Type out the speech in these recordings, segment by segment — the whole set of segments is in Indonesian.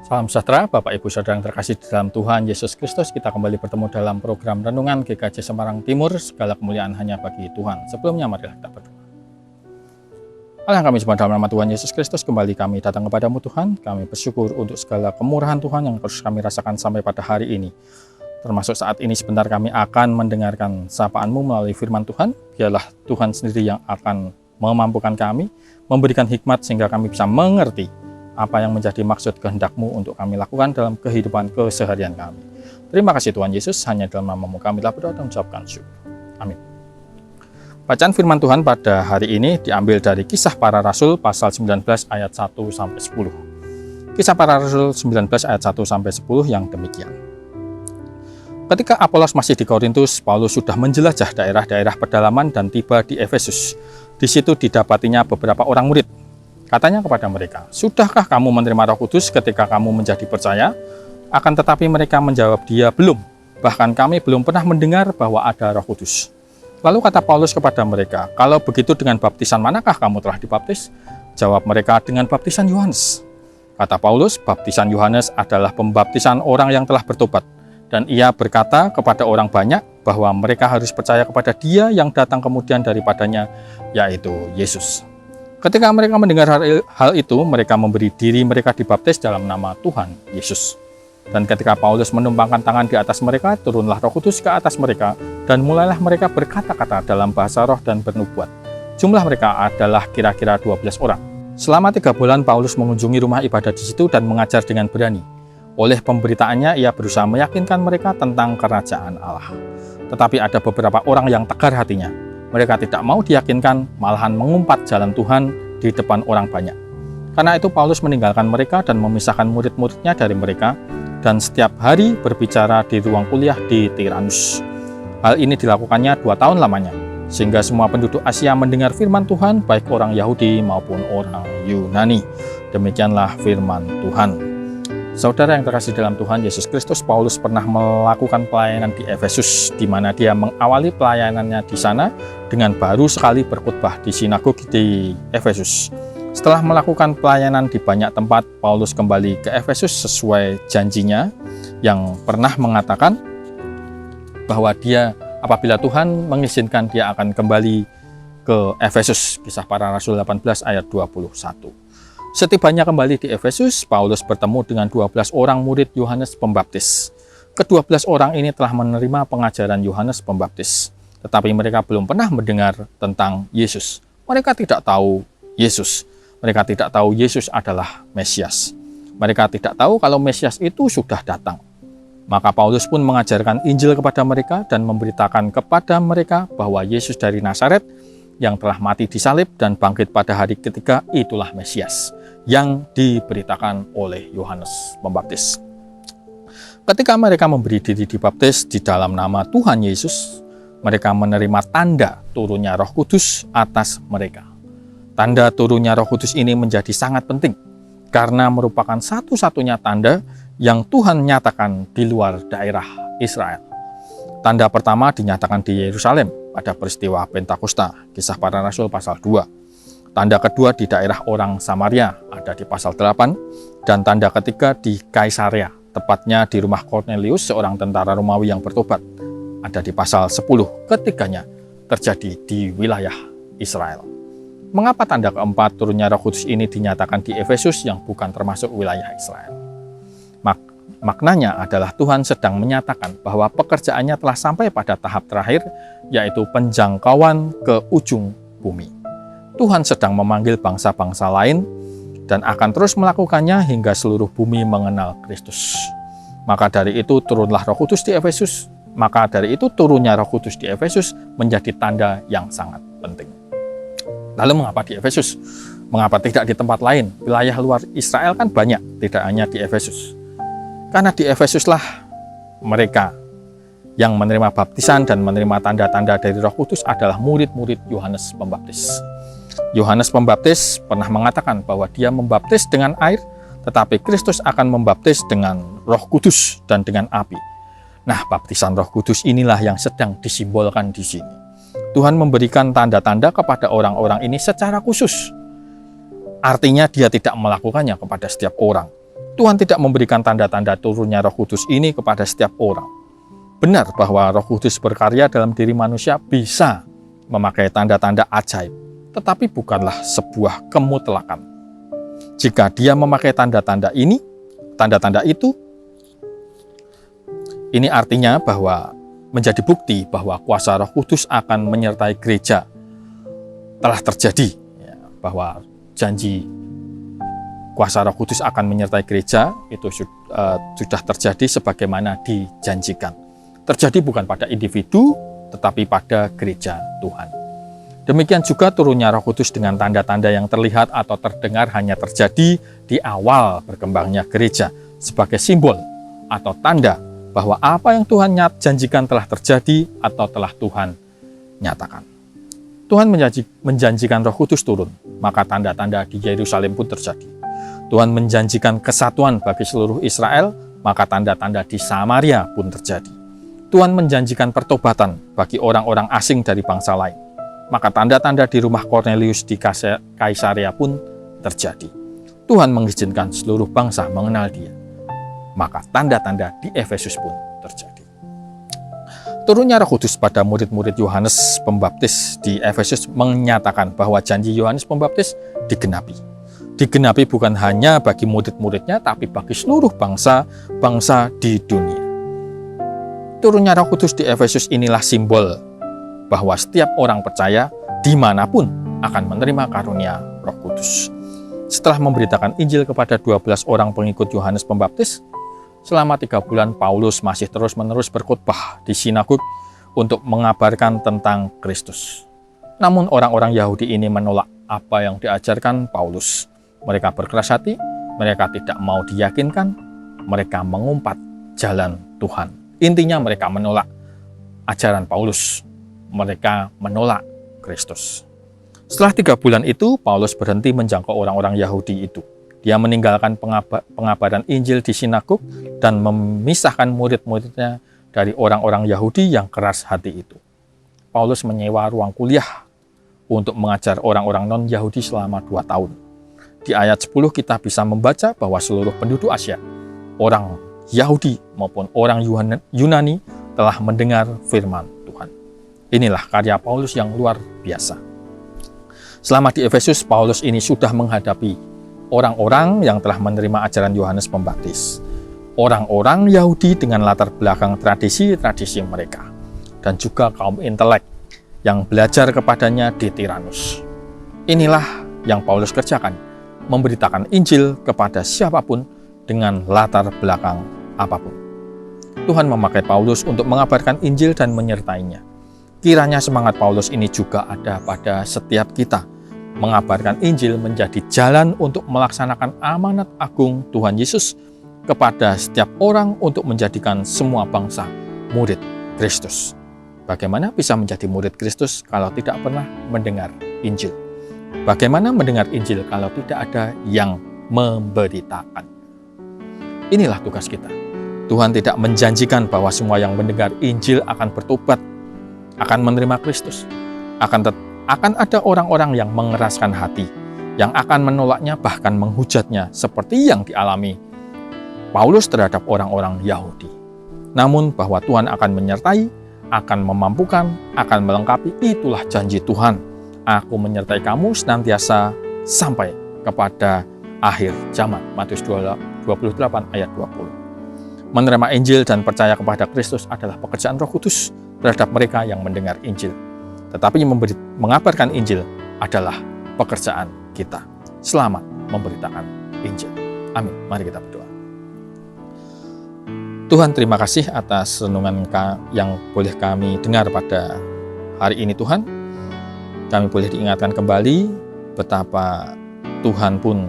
Salam sejahtera, Bapak Ibu Saudara yang terkasih di dalam Tuhan Yesus Kristus. Kita kembali bertemu dalam program Renungan GKJ Semarang Timur. Segala kemuliaan hanya bagi Tuhan. Sebelumnya marilah kita berdoa. Allah yang kami sembah dalam nama Tuhan Yesus Kristus, kembali kami datang kepadamu Tuhan. Kami bersyukur untuk segala kemurahan Tuhan yang terus kami rasakan sampai pada hari ini. Termasuk saat ini sebentar kami akan mendengarkan sapaan-Mu melalui firman Tuhan. Biarlah Tuhan sendiri yang akan memampukan kami, memberikan hikmat sehingga kami bisa mengerti apa yang menjadi maksud kehendak-Mu untuk kami lakukan dalam kehidupan keseharian kami. Terima kasih Tuhan Yesus, hanya dalam nama-Mu kami telah berdoa dan mengucapkan syukur. Amin. Bacaan firman Tuhan pada hari ini diambil dari Kisah Para Rasul pasal 19 ayat 1-10. Kisah Para Rasul 19 ayat 1-10 yang demikian. Ketika Apolos masih di Korintus, Paulus sudah menjelajah daerah-daerah pedalaman dan tiba di Efesus. Di situ didapatinya beberapa orang murid. Katanya kepada mereka, "Sudahkah kamu menerima Roh Kudus ketika kamu menjadi percaya?" Akan tetapi mereka menjawab dia, "Belum. Bahkan kami belum pernah mendengar bahwa ada Roh Kudus." Lalu kata Paulus kepada mereka, "Kalau begitu dengan baptisan manakah kamu telah dibaptis?" Jawab mereka, "Dengan baptisan Yohanes." Kata Paulus, "Baptisan Yohanes adalah pembaptisan orang yang telah bertobat." Dan ia berkata kepada orang banyak bahwa mereka harus percaya kepada Dia yang datang kemudian daripadanya, yaitu Yesus. Ketika mereka mendengar hal itu, mereka memberi diri mereka dibaptis dalam nama Tuhan Yesus. Dan ketika Paulus menumpangkan tangan di atas mereka, turunlah Roh Kudus ke atas mereka, dan mulailah mereka berkata-kata dalam bahasa roh dan bernubuat. Jumlah mereka adalah kira-kira 12 orang. Selama 3 bulan Paulus mengunjungi rumah ibadah di situ dan mengajar dengan berani. Oleh pemberitaannya, ia berusaha meyakinkan mereka tentang kerajaan Allah. Tetapi ada beberapa orang yang tegar hatinya. Mereka tidak mau diyakinkan, malahan mengumpat jalan Tuhan di depan orang banyak. Karena itu Paulus meninggalkan mereka dan memisahkan murid-muridnya dari mereka, dan setiap hari berbicara di ruang kuliah di Tiranus. Hal ini dilakukannya 2 tahun lamanya, sehingga semua penduduk Asia mendengar firman Tuhan, baik orang Yahudi maupun orang Yunani. Demikianlah firman Tuhan. Saudara yang terkasih dalam Tuhan Yesus Kristus, Paulus pernah melakukan pelayanan di Efesus, di mana dia mengawali pelayanannya di sana dengan baru sekali berkhotbah di sinagogi di Efesus. Setelah melakukan pelayanan di banyak tempat, Paulus kembali ke Efesus sesuai janjinya yang pernah mengatakan bahwa dia apabila Tuhan mengizinkan dia akan kembali ke Efesus. Kisah Para Rasul 18 ayat 21. Setibanya kembali di Efesus, Paulus bertemu dengan 12 orang murid Yohanes Pembaptis. Ke-12 orang ini telah menerima pengajaran Yohanes Pembaptis, tetapi mereka belum pernah mendengar tentang Yesus. Mereka tidak tahu Yesus. Mereka tidak tahu Yesus adalah Mesias. Mereka tidak tahu kalau Mesias itu sudah datang. Maka Paulus pun mengajarkan Injil kepada mereka dan memberitakan kepada mereka bahwa Yesus dari Nazaret yang telah mati disalib dan bangkit pada hari ketiga itulah Mesias yang diberitakan oleh Yohanes Pembaptis. Ketika mereka memberi diri dibaptis di dalam nama Tuhan Yesus, mereka menerima tanda turunnya Roh Kudus atas mereka. Tanda turunnya Roh Kudus ini menjadi sangat penting karena merupakan satu-satunya tanda yang Tuhan nyatakan di luar daerah Israel. Tanda pertama dinyatakan di Yerusalem pada peristiwa Pentakosta, Kisah Para Rasul pasal 2. Tanda kedua di daerah orang Samaria, ada di pasal 8. Dan tanda ketiga di Kaisarea, tepatnya di rumah Cornelius, seorang tentara Romawi yang bertobat, ada di pasal 10. Ketiganya terjadi di wilayah Israel. Mengapa tanda keempat turunnya Roh Kudus ini dinyatakan di Efesus yang bukan termasuk wilayah Israel? Maknanya adalah Tuhan sedang menyatakan bahwa pekerjaannya telah sampai pada tahap terakhir, yaitu penjangkauan ke ujung bumi. Tuhan sedang memanggil bangsa-bangsa lain dan akan terus melakukannya hingga seluruh bumi mengenal Kristus. Maka dari itu turunnya Roh Kudus di Efesus menjadi tanda yang sangat penting. Lalu mengapa di Efesus? Mengapa tidak di tempat lain? Wilayah luar Israel kan banyak, tidak hanya di Efesus. Karena di Efesuslah mereka yang menerima baptisan dan menerima tanda-tanda dari Roh Kudus adalah murid-murid Yohanes Pembaptis. Yohanes Pembaptis pernah mengatakan bahwa dia membaptis dengan air, tetapi Kristus akan membaptis dengan Roh Kudus dan dengan api. Nah, baptisan Roh Kudus inilah yang sedang disimbolkan di sini. Tuhan memberikan tanda-tanda kepada orang-orang ini secara khusus. Artinya dia tidak melakukannya kepada setiap orang. Tuhan tidak memberikan tanda-tanda turunnya Roh Kudus ini kepada setiap orang. Benar bahwa Roh Kudus berkarya dalam diri manusia bisa memakai tanda-tanda ajaib, tetapi bukanlah sebuah kemutlakan. Jika dia memakai tanda-tanda itu, ini artinya bahwa menjadi bukti bahwa kuasa Roh Kudus akan menyertai gereja telah terjadi, bahwa janji kuasa Roh Kudus akan menyertai gereja itu sudah terjadi sebagaimana dijanjikan. Terjadi bukan pada individu, tetapi pada gereja Tuhan. Demikian juga turunnya Roh Kudus dengan tanda-tanda yang terlihat atau terdengar hanya terjadi di awal berkembangnya gereja sebagai simbol atau tanda bahwa apa yang Tuhan janjikan telah terjadi atau telah Tuhan nyatakan. Tuhan menjanjikan Roh Kudus turun, maka tanda-tanda di Yerusalem pun terjadi. Tuhan menjanjikan kesatuan bagi seluruh Israel, maka tanda-tanda di Samaria pun terjadi. Tuhan menjanjikan pertobatan bagi orang-orang asing dari bangsa lain, maka tanda-tanda di rumah Kornelius di Kaisarea pun terjadi. Tuhan mengizinkan seluruh bangsa mengenal Dia, maka tanda-tanda di Efesus pun terjadi. Turunnya Roh Kudus pada murid-murid Yohanes Pembaptis di Efesus menyatakan bahwa janji Yohanes Pembaptis digenapi. Digenapi bukan hanya bagi murid-muridnya, tapi bagi seluruh bangsa di dunia. Turunnya Roh Kudus di Efesus inilah simbol bahwa setiap orang percaya dimanapun akan menerima karunia Roh Kudus. Setelah memberitakan Injil kepada 12 orang pengikut Yohanes Pembaptis, selama 3 bulan Paulus masih terus-menerus berkhotbah di sinagog untuk mengabarkan tentang Kristus. Namun orang-orang Yahudi ini menolak apa yang diajarkan Paulus. Mereka berkeras hati, mereka tidak mau diyakinkan, mereka mengumpat jalan Tuhan. Intinya mereka menolak ajaran Paulus, mereka menolak Kristus. Setelah 3 bulan itu, Paulus berhenti menjangkau orang-orang Yahudi itu. Dia meninggalkan pengabaran Injil di sinagog dan memisahkan murid-muridnya dari orang-orang Yahudi yang keras hati itu. Paulus menyewa ruang kuliah untuk mengajar orang-orang non-Yahudi selama 2 tahun. Di ayat 10 kita bisa membaca bahwa seluruh penduduk Asia, orang Yahudi maupun orang Yunani telah mendengar firman Tuhan. Inilah karya Paulus yang luar biasa. Selama di Efesus, Paulus ini sudah menghadapi orang-orang yang telah menerima ajaran Yohanes Pembaptis. Orang-orang Yahudi dengan latar belakang tradisi-tradisi mereka. Dan juga kaum intelek yang belajar kepadanya di Tiranus. Inilah yang Paulus kerjakan, memberitakan Injil kepada siapapun dengan latar belakang apapun. Tuhan memakai Paulus untuk mengabarkan Injil dan menyertainya. Kiranya semangat Paulus ini juga ada pada setiap kita. Mengabarkan Injil menjadi jalan untuk melaksanakan amanat agung Tuhan Yesus kepada setiap orang untuk menjadikan semua bangsa murid Kristus. Bagaimana bisa menjadi murid Kristus kalau tidak pernah mendengar Injil? Bagaimana mendengar Injil kalau tidak ada yang memberitakan? Inilah tugas kita. Tuhan tidak menjanjikan bahwa semua yang mendengar Injil akan bertobat, akan menerima Kristus. Akan ada orang-orang yang mengeraskan hati, yang akan menolaknya bahkan menghujatnya seperti yang dialami Paulus terhadap orang-orang Yahudi. Namun bahwa Tuhan akan menyertai, akan memampukan, akan melengkapi, itulah janji Tuhan. Aku menyertai kamu senantiasa sampai kepada akhir zaman. Matius 28 ayat 20. Menerima Injil dan percaya kepada Kristus adalah pekerjaan Roh Kudus terhadap mereka yang mendengar Injil. Tetapi mengabarkan Injil adalah pekerjaan kita. Selamat memberitakan Injil. Amin. Mari kita berdoa. Tuhan, terima kasih atas renungan yang boleh kami dengar pada hari ini Tuhan. Kami boleh diingatkan kembali betapa Tuhan pun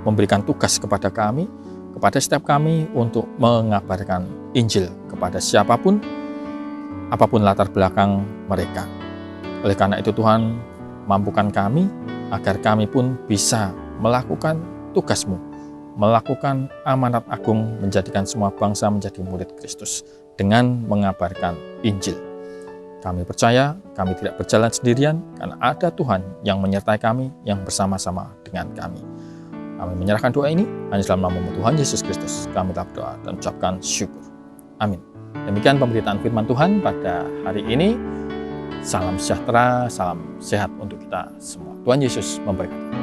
memberikan tugas kepada kami, kepada setiap kami untuk mengabarkan Injil kepada siapapun, apapun latar belakang mereka. Oleh karena itu Tuhan, mampukan kami agar kami pun bisa melakukan tugas-Mu, melakukan amanat agung menjadikan semua bangsa menjadi murid Kristus dengan mengabarkan Injil. Kami percaya kami tidak berjalan sendirian karena ada Tuhan yang menyertai kami, yang bersama-sama dengan kami. Kami menyerahkan doa ini hanya dalam nama Tuhan Yesus Kristus. Kami telah berdoa dan ucapkan syukur. Amin. Demikian pemberitaan firman Tuhan pada hari ini. Salam sejahtera, salam sehat untuk kita semua. Tuhan Yesus memberkati.